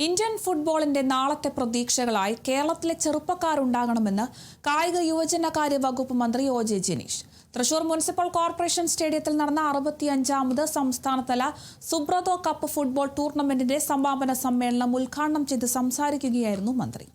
Indian ഫുട്ബോളിന്റെ നാളത്തെ പ്രതീക്ഷകളായി കേരളത്തിലെ ചെറുപ്പക്കാരുണ്ടാകണമെന്ന് കായിക യുവജനകാര്യ വകുപ്പ് മന്ത്രി ഒ.ജെ. ജനീഷ് തൃശൂർ മുനിസിപ്പൽ കോർപ്പറേഷൻ സ്റ്റേഡിയത്തിൽ നടന്ന 65ാമത് സംസ്ഥാനതല സുബ്രതോ കപ്പ് ഫുട്ബോൾ ടൂർണമെന്റിന്റെ സമാപന സമ്മേളനം ഉദ്ഘാടനം ചെയ്ത് സംസാരിക്കുകയായിരുന്നു മന്ത്രി.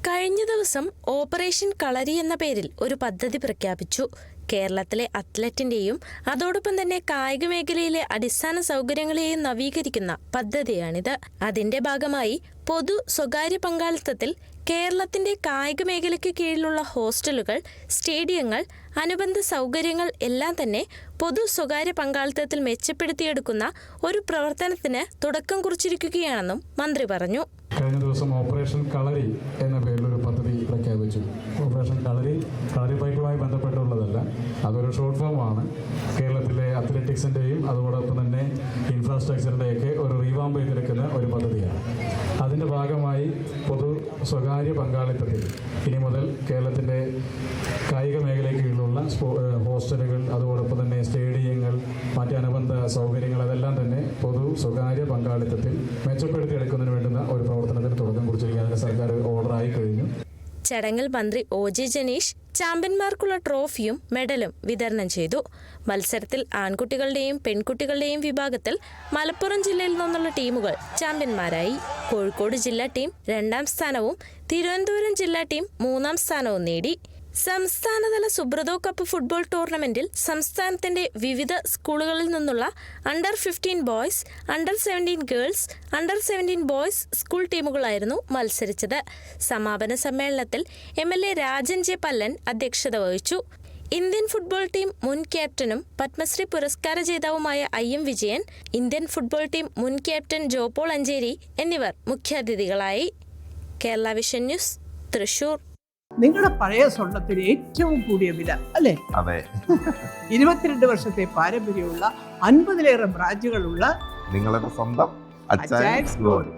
കഴിഞ്ഞ ദിവസം ഓപ്പറേഷൻ കളരി എന്ന പേരിൽ ഒരു പദ്ധതി പ്രഖ്യാപിച്ചു. കേരളത്തിലെ അത്ലറ്റിന്റെയും അതോടൊപ്പം തന്നെ കായിക മേഖലയിലെ അടിസ്ഥാന സൗകര്യങ്ങളെയും നവീകരിക്കുന്ന പദ്ധതിയാണിത്. അതിന്റെ ഭാഗമായി പൊതു സ്വകാര്യ പങ്കാളിത്തത്തിൽ കേരളത്തിന്റെ കായിക മേഖലയ്ക്ക് കീഴിലുള്ള ഹോസ്റ്റലുകൾ, സ്റ്റേഡിയങ്ങൾ, അനുബന്ധ സൗകര്യങ്ങൾ എല്ലാം തന്നെ പൊതു സ്വകാര്യ പങ്കാളിത്തത്തിൽ മെച്ചപ്പെടുത്തിയെടുക്കുന്ന ഒരു പ്രവർത്തനത്തിന് തുടക്കം കുറിച്ചിരിക്കുകയാണെന്നും മന്ത്രി പറഞ്ഞു. കഴിഞ്ഞ ദിവസം ഓപ്പറേഷൻ കളരി എന്ന പേരിലൊരു പദ്ധതി പ്രഖ്യാപിച്ചു. ഓപ്പറേഷൻ കളരി ബൈക്കുമായി ബന്ധപ്പെട്ടുള്ളതല്ല, അതൊരു ഷോർട്ട് ഫോമാണ്. കേരളത്തിലെ അത്ലറ്റിക്സിൻ്റെയും അതോടൊപ്പം തന്നെ ഇൻഫ്രാസ്ട്രക്ചറിൻ്റെയൊക്കെ ഒരു റീവാമ്പ് ചെയ്തെടുക്കുന്ന ഒരു പദ്ധതിയാണ്. അതിൻ്റെ ഭാഗമായി പൊതു സ്വകാര്യ പങ്കാളിത്തത്തിൽ ഇനി മുതൽ കേരളത്തിൻ്റെ കായിക മേഖലയ്ക്ക് കീഴിലുള്ള ഹോസ്റ്റലുകൾ, അതോടൊപ്പം തന്നെ സ്റ്റേഡിയങ്ങൾ, മറ്റ് അനുബന്ധ സൗകര്യങ്ങൾ അതെല്ലാം തന്നെ പൊതു സ്വകാര്യ പങ്കാളിത്തത്തിൽ മെച്ചപ്പെടുത്തിയെടുക്കുന്നതിന് വേണ്ടുന്ന ഒരു പ്രവർത്തനത്തിന് തുടക്കം കുറിച്ചിരിക്കുകയാണ്. സർക്കാർ ഓർഡറായി കഴിഞ്ഞു. ചടങ്ങിൽ മന്ത്രി ഒ.ജെ. ജനീഷ് ചാമ്പ്യന്മാർക്കുള്ള ട്രോഫിയും മെഡലും വിതരണം ചെയ്തു. മത്സരത്തിൽ ആൺകുട്ടികളുടെയും പെൺകുട്ടികളുടെയും വിഭാഗത്തിൽ മലപ്പുറം ജില്ലയിൽ നിന്നുള്ള ടീമുകൾ ചാമ്പ്യന്മാരായി. കോഴിക്കോട് ജില്ലാ ടീം 2ാം സ്ഥാനവും തിരുവനന്തപുരം ജില്ലാ ടീം 3ാം സ്ഥാനവും നേടി. സംസ്ഥാനതല സുബ്രതോ കപ്പ് ഫുട്ബോൾ ടൂർണമെന്റിൽ സംസ്ഥാനത്തിന്റെ വിവിധ സ്കൂളുകളിൽ നിന്നുള്ള under 15 boys, under 17 girls, under 17 boys school ടീമുകളായിരുന്നു മത്സരിച്ചത്. സമാപന സമ്മേളനത്തിൽ MLA രാജൻ ജെ പല്ലൻ അധ്യക്ഷത വഹിച്ചു. ഇന്ത്യൻ ഫുട്ബോൾ ടീം മുൻ ക്യാപ്റ്റനും പത്മശ്രീ പുരസ്കാര ജേതാവുമായ IM Vijayan, Indian football team മുൻ ക്യാപ്റ്റൻ ജോപോൾ അഞ്ചേരി എന്നിവർ മുഖ്യാതിഥികളായി. Kerala vision news, Thrissur. നിങ്ങളുടെ പഴയ സ്വർണത്തിന് ഏറ്റവും കൂടിയ വില അല്ലേ? അതെ. 22 വർഷത്തെ പാരമ്പര്യമുള്ള 50-ലേറെ ബ്രാഞ്ചുകളുള്ള നിങ്ങളുടെ സ്വന്തം അച്ചായൻസ് ഗോൾഡ്.